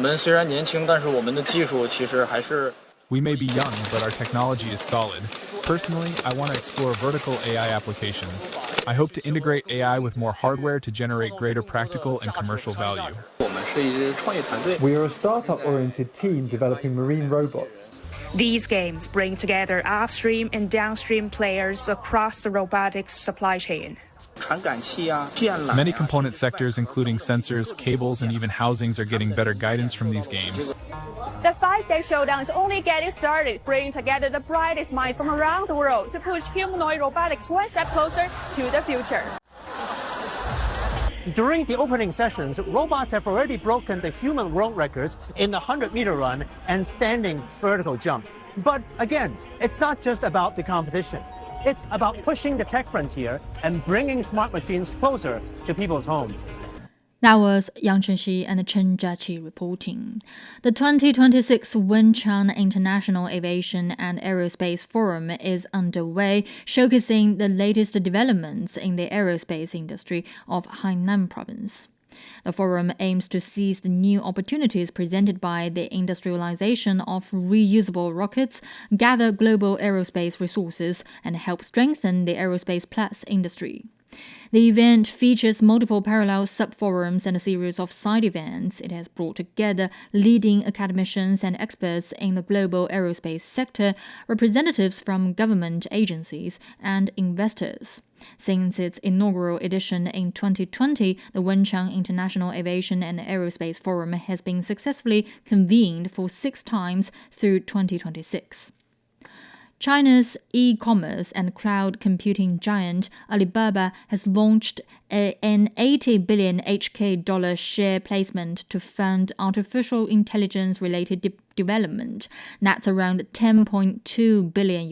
may be young, but our technology is solid. Personally, I want to explore vertical AI applications. I hope to integrate AI with more hardware to generate greater practical and commercial value. We are a startup-oriented team developing marine robots. These games bring together upstream and downstream players across the robotics supply chain. Many component sectors, including sensors, cables, and even housings, are getting better guidance from these games. The 5-day showdown is only getting started, bringing together the brightest minds from around the world to push humanoid robotics one step closer to the future. During the opening sessions, robots have already broken the human world records in the 100-meter run and standing vertical jump. But again, it's not just about the competition. It's about pushing the tech frontier and bringing smart machines closer to people's homes. That was Yang Chenxi and Chen Jiaqi reporting. The 2026 Wenchang International Aviation and Aerospace Forum is underway, showcasing the latest developments in the aerospace industry of Hainan province. The forum aims to seize the new opportunities presented by the industrialization of reusable rockets, gather global aerospace resources, and help strengthen the aerospace plus industry. The event features multiple parallel sub-forums and a series of side events. It has brought together leading academicians and experts in the global aerospace sector, representatives from government agencies, and investors. Since its inaugural edition in 2020, the Wenchang International Aviation and Aerospace Forum has been successfully convened for 6 times through 2026. China's e-commerce and cloud computing giant Alibaba has launched an 80 billion HK dollar share placement to fund artificial intelligence related development. That's around $10.2 billion.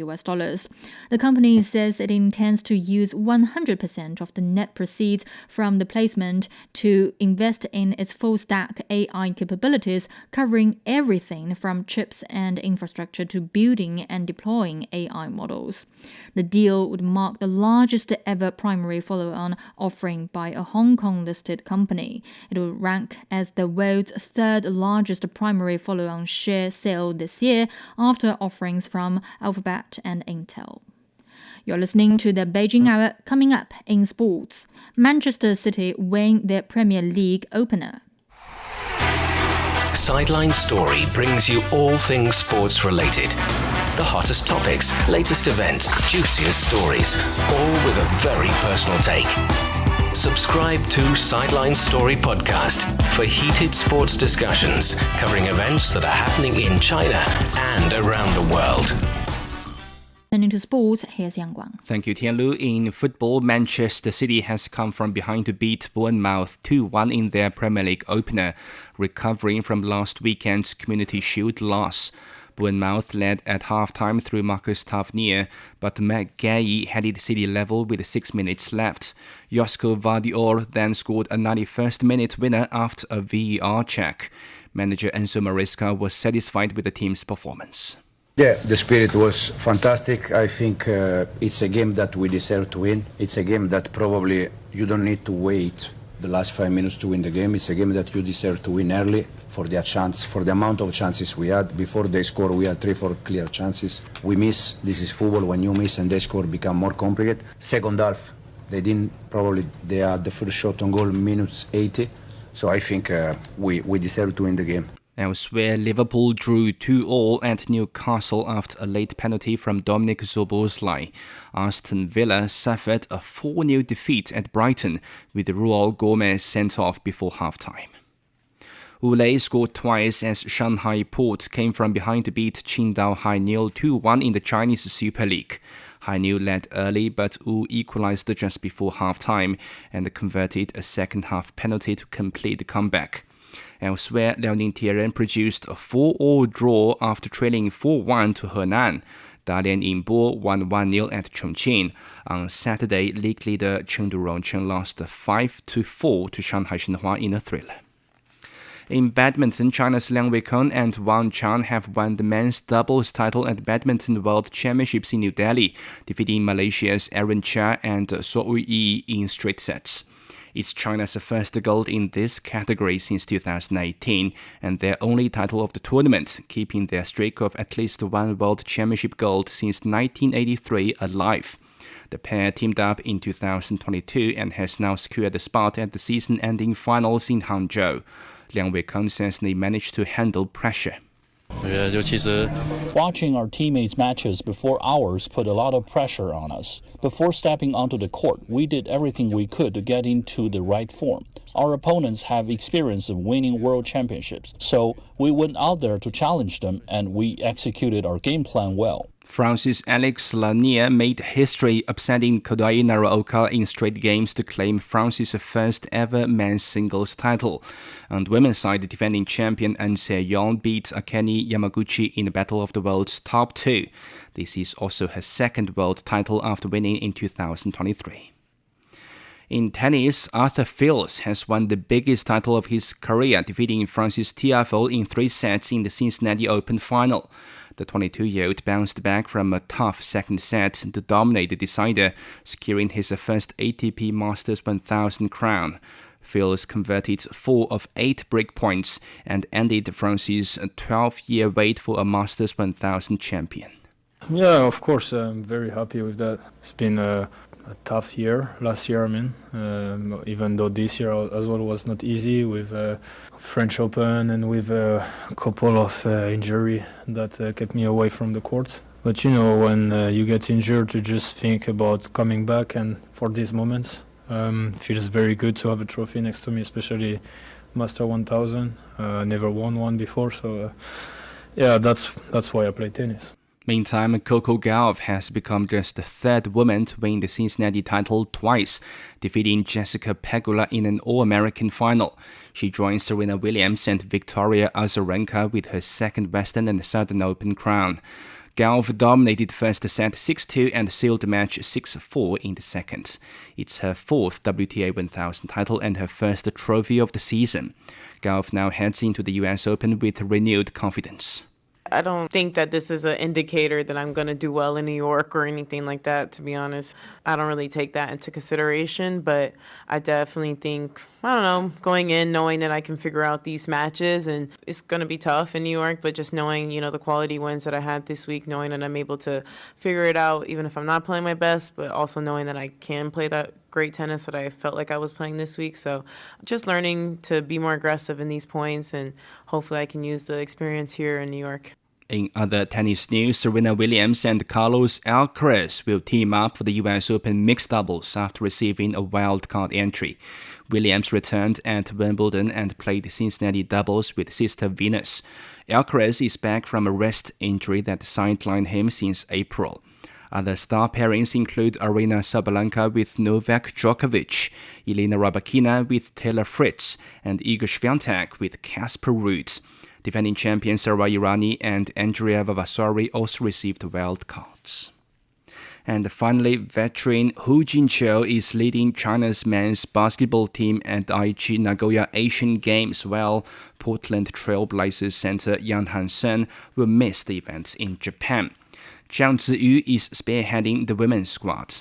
The company says it intends to use 100% of the net proceeds from the placement to invest in its full-stack AI capabilities, covering everything from chips and infrastructure to building and deploying AI models. The deal would mark the largest ever primary follow-on offering by a Hong Kong-listed company. It will rank as the world's 3rd largest primary follow-on share sale this year, after offerings from Alphabet and Intel. You're listening to the Beijing Hour. Coming up in sports, Manchester City win their Premier League opener. Sideline Story brings you all things sports related. The hottest topics, latest events, juiciest stories, all with a very personal take. Subscribe to Sideline Story Podcast for heated sports discussions covering events that are happening in China and around the world. Turning to sports, here's Yang Guang. Thank you, Tianlu. In football, Manchester City has come from behind to beat Bournemouth 2-1 in their Premier League opener, recovering from last weekend's Community Shield loss. Bournemouth led at half-time through Marcus Tavernier, but Matt Gay headed City level with 6 minutes left. Josko Vardiol then scored a 91st minute winner after a VAR check. Manager Enzo Maresca was satisfied with the team's performance. Yeah, the spirit was fantastic. I think it's a game that we deserve to win. It's a game that probably you don't need to wait the last 5 minutes to win the game. It's a game that you deserve to win early for their chance, for the amount of chances we had. Before they score, we had 3-4 clear chances. We miss. This is football. When you miss and they score, become more complicated. Second half, they had the first shot on goal minutes 80. So I think we deserve to win the game. Elsewhere, Liverpool drew 2-2 at Newcastle after a late penalty from Dominic Szoboszlai. Aston Villa suffered a 4-0 defeat at Brighton, with Raul Gomez sent off before half-time. Wulei scored twice as Shanghai Port came from behind to beat Qingdao Hainiu 2-1 in the Chinese Super League. Hainiu led early, but Wu equalized just before half-time and converted a second-half penalty to complete the comeback. Elsewhere, Liaoning Tehran produced a 4-4 draw after trailing 4-1 to Henan. Dalian Yinbo won 1-0 at Chongqing. On Saturday, league leader Chengdu Rongchen lost 5-4 to Shanghai Shenhua in a thriller. In badminton, China's Liang Weikeng and Wang Chan have won the men's doubles title at Badminton World Championships in New Delhi, defeating Malaysia's Aaron Chia and So Yi in straight sets. It's China's first gold in this category since 2018 and their only title of the tournament, keeping their streak of at least one World Championship gold since 1983 alive. The pair teamed up in 2022 and has now secured a spot at the season-ending finals in Hangzhou. Liang Weikeng says they managed to handle pressure. Watching our teammates' matches before ours put a lot of pressure on us. Before stepping onto the court, we did everything we could to get into the right form. Our opponents have experience of winning world championships, so we went out there to challenge them and we executed our game plan well. France's Alex Lanier made history, upsetting Kodai Naraoka in straight games to claim France's first ever men's singles title. On the women's side, defending champion An Se-yong beat Akane Yamaguchi in the Battle of the World's top 2. This is also her second world title after winning in 2023. In tennis, Arthur Fils has won the biggest title of his career, defeating Francis Tiafoe in 3 sets in the Cincinnati Open final. The 22-year-old bounced back from a tough second set to dominate the decider, securing his first ATP Masters 1000 crown. Fils converted 4 of 8 breakpoints and ended Francis' 12-year wait for a Masters 1000 champion. Yeah, of course, I'm very happy with that. It's been a tough year, last year, even though this year as well was not easy with French Open and with a couple of injury that kept me away from the courts. But when you get injured, to just think about coming back, and for these moments, feels very good to have a trophy next to me, especially Master 1000. Never won one before, so yeah, that's why I play tennis. Meantime, Coco Gauff has become just the 3rd woman to win the Cincinnati title twice, defeating Jessica Pegula in an All-American final. She joins Serena Williams and Victoria Azarenka with her 2nd Western and Southern Open crown. Gauff dominated first set 6-2 and sealed the match 6-4 in the second. It's her 4th WTA 1000 title and her first trophy of the season. Gauff now heads into the US Open with renewed confidence. I don't think that this is an indicator that I'm going to do well in New York or anything like that, to be honest. I don't really take that into consideration, but I definitely think, going in, knowing that I can figure out these matches, and it's going to be tough in New York, but just knowing, the quality wins that I had this week, knowing that I'm able to figure it out, even if I'm not playing my best, but also knowing that I can play that great tennis that I felt like I was playing this week. So just learning to be more aggressive in these points, and hopefully I can use the experience here in New York. In other tennis news, Serena Williams and Carlos Alcaraz will team up for the US Open mixed doubles after receiving a wildcard entry. Williams returned at Wimbledon and played Cincinnati doubles with sister Venus. Alcaraz is back from a wrist injury that sidelined him since April. Other star pairings include Aryna Sabalenka with Novak Djokovic, Elena Rybakina with Taylor Fritz, and Iga Swiatek with Casper Ruud. Defending champions Sara Errani and Andrea Vavasori also received wildcards. And finally, veteran Hu Jintao is leading China's men's basketball team at Aichi Nagoya Asian Games, while Portland Trailblazers center Yang Han-sen will miss the event in Japan. Zhang Ziyu is spearheading the women's squad.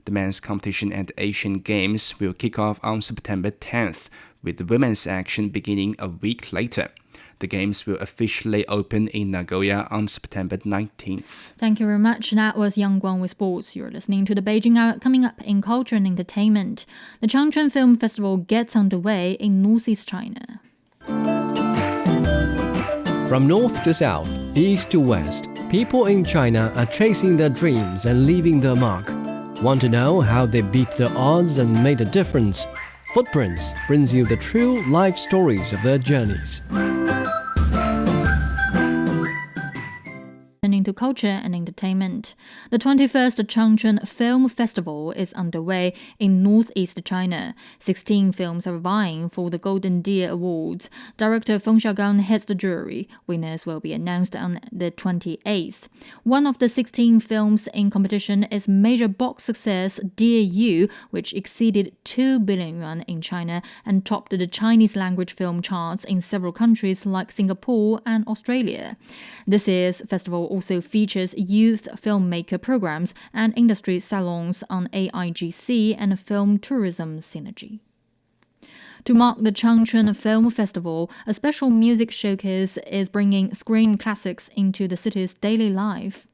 The men's competition at Asian Games will kick off on September 10th, with the women's action beginning a week later. The Games will officially open in Nagoya on September 19th. Thank you very much. That was Yang Guang with sports. You're listening to the Beijing Hour. Coming up in culture and entertainment, the Changchun Film Festival gets underway in northeast China. From north to south, east to west, people in China are chasing their dreams and leaving their mark. Want to know how they beat the odds and made a difference? Footprints brings you the true life stories of their journeys. Turning to culture and entertainment, the 21st Changchun Film Festival is underway in northeast China. 16 films are vying for the Golden Deer Awards. Director Feng Xiaogang heads the jury. Winners will be announced on the 28th. One of the 16 films in competition is major box success Dear You, which exceeded 2 billion yuan in China and topped the Chinese language film charts in several countries like Singapore and Australia. This year's festival also features youth filmmaker programs and industry salons on AIGC and film tourism synergy. To mark the Changchun Film Festival, a special music showcase is bringing screen classics into the city's daily life.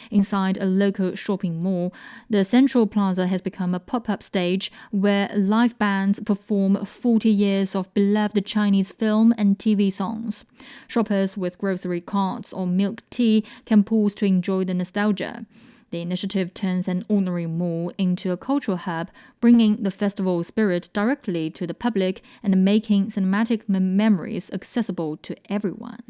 Inside a local shopping mall, the Central Plaza has become a pop-up stage where live bands perform 40 years of beloved Chinese film and TV songs. Shoppers with grocery carts or milk tea can pause to enjoy the nostalgia. The initiative turns an ordinary mall into a cultural hub, bringing the festival spirit directly to the public and making cinematic memories accessible to everyone.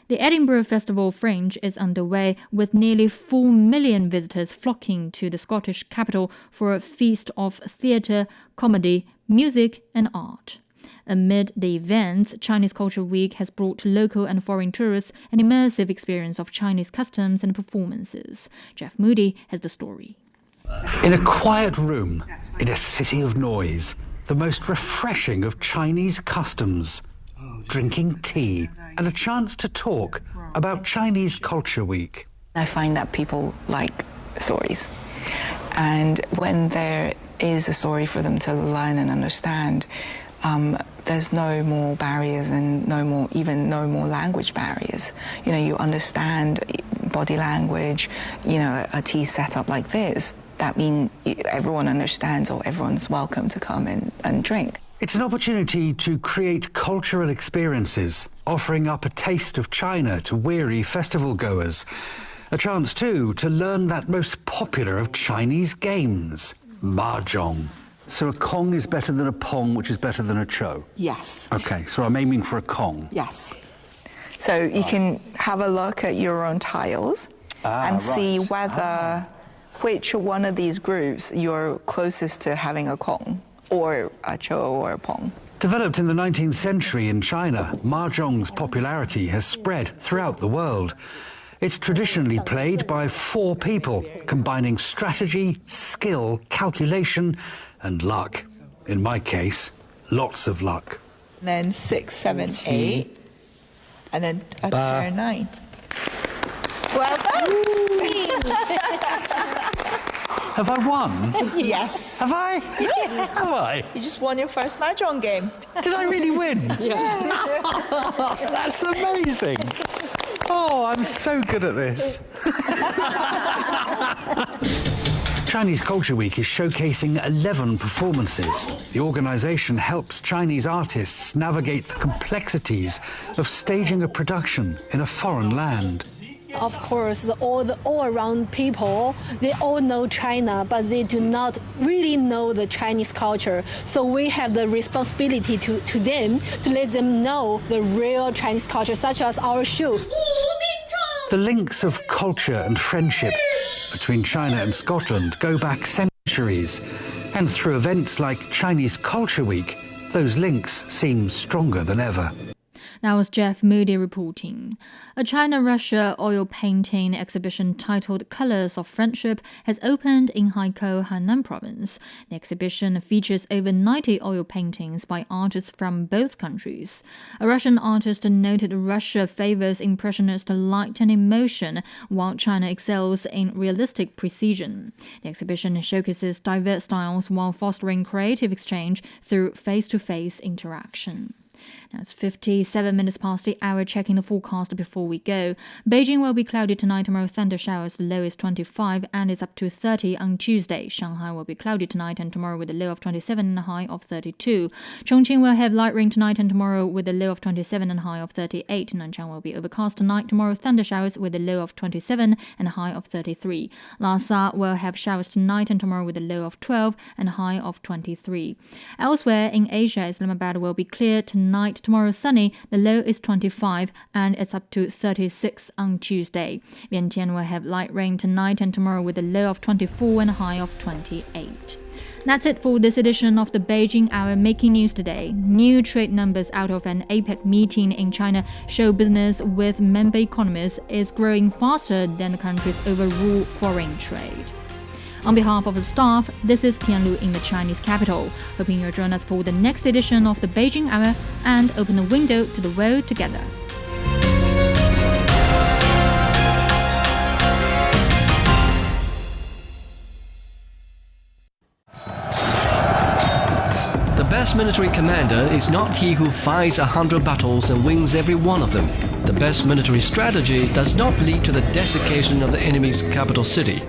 The Edinburgh Festival Fringe is underway, with nearly 4 million visitors flocking to the Scottish capital for a feast of theatre, comedy, music and art. Amid the events, Chinese Culture Week has brought local and foreign tourists an immersive experience of Chinese customs and performances. Jeff Moody has the story. In a quiet room, in a city of noise, the most refreshing of Chinese customs, drinking tea and a chance to talk about Chinese Culture Week. I find that people like stories, and when there is a story for them to learn and understand, there's no more barriers and no more language barriers. You know, you understand body language, you know, a tea setup like this, that means everyone understands or everyone's welcome to come and drink. It's an opportunity to create cultural experiences, offering up a taste of China to weary festival goers. A chance, too, to learn that most popular of Chinese games, mahjong. So a Kong is better than a Pong, which is better than a Cho? Yes. OK, so I'm aiming for a Kong. Yes. So you can have a look at your own tiles and see whether which one of these groups you're closest to having a Kong, or a Cho, or a Pong. Developed in the 19th century in China, mahjong's popularity has spread throughout the world. It's traditionally played by 4 people, combining strategy, skill, calculation, and luck. In my case, lots of luck. And then 6, 7, 8, and then a pair 9. Well done! Have I won? Yes. Have I? Yes. Have I? You just won your first mahjong game. Did I really win? Yeah. That's amazing. Oh, I'm so good at this. Chinese Culture Week is showcasing 11 performances. The organisation helps Chinese artists navigate the complexities of staging a production in a foreign land. Of course, all around people, they all know China, but they do not really know the Chinese culture. So we have the responsibility to them to let them know the real Chinese culture, such as our shoe. The links of culture and friendship between China and Scotland go back centuries, and through events like Chinese Culture Week, those links seem stronger than ever. That was Jeff Moody reporting. A China-Russia oil painting exhibition titled Colors of Friendship has opened in Haikou, Henan province. The exhibition features over 90 oil paintings by artists from both countries. A Russian artist noted Russia favors impressionist light and emotion, while China excels in realistic precision. The exhibition showcases diverse styles while fostering creative exchange through face-to-face interaction. Now it's 57 minutes past the hour, checking the forecast before we go. Beijing will be cloudy tonight, tomorrow thunder showers, the low is 25 and it's up to 30 on Tuesday. Shanghai will be cloudy tonight and tomorrow with a low of 27 and a high of 32. Chongqing will have light rain tonight and tomorrow with a low of 27 and a high of 38. Nanchang will be overcast tonight, tomorrow thunder showers with a low of 27 and a high of 33. Lhasa will have showers tonight and tomorrow with a low of 12 and a high of 23. Elsewhere in Asia, Islamabad will be clear tonight, tomorrow sunny, the low is 25 and it's up to 36 on Tuesday. Vientiane will have light rain tonight and tomorrow with a low of 24 and a high of 28. That's it for this edition of the Beijing Hour Making News today. New trade numbers out of an APEC meeting in China show business with member economies is growing faster than the country's overall foreign trade. On behalf of the staff, this is Tianlu in the Chinese capital, hoping you'll join us for the next edition of the Beijing Hour and open the window to the world together. The best military commander is not he who fights 100 battles and wins every one of them. The best military strategy does not lead to the desiccation of the enemy's capital city.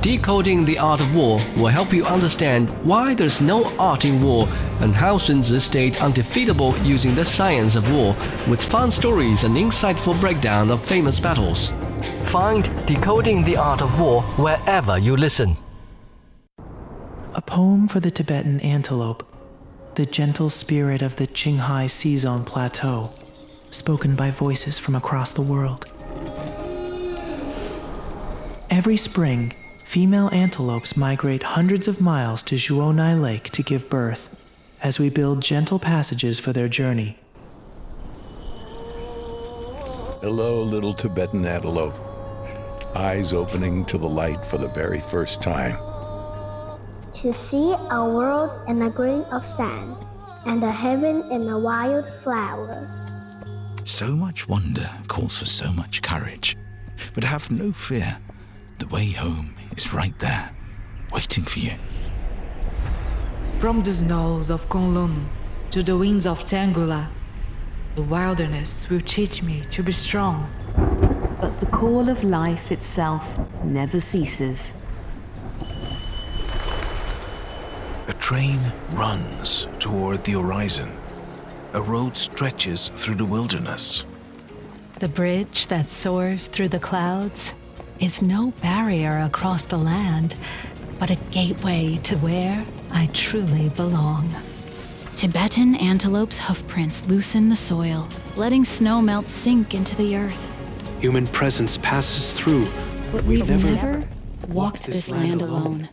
Decoding the Art of War will help you understand why there's no art in war and how Sun Tzu stayed undefeatable using the science of war, with fun stories and insightful breakdown of famous battles. Find Decoding the Art of War wherever you listen. A poem for the Tibetan antelope, the gentle spirit of the Qinghai Sea Zone Plateau, spoken by voices from across the world. Every spring, female antelopes migrate hundreds of miles to Zhuonai Lake to give birth, as we build gentle passages for their journey. Hello, little Tibetan antelope. Eyes opening to the light for the very first time. to see a world in a grain of sand, and a heaven in a wild flower. So much wonder calls for so much courage. But have no fear. The way home is right there, waiting for you. From the snows of Kunlun to the winds of Tangula, the wilderness will teach me to be strong. But the call of life itself never ceases. A train runs toward the horizon. A road stretches through the wilderness. The bridge that soars through the clouds is no barrier across the land, but a gateway to where I truly belong. Tibetan antelope's hoofprints loosen the soil, letting snow melt sink into the earth. Human presence passes through, but we've never walked this land alone.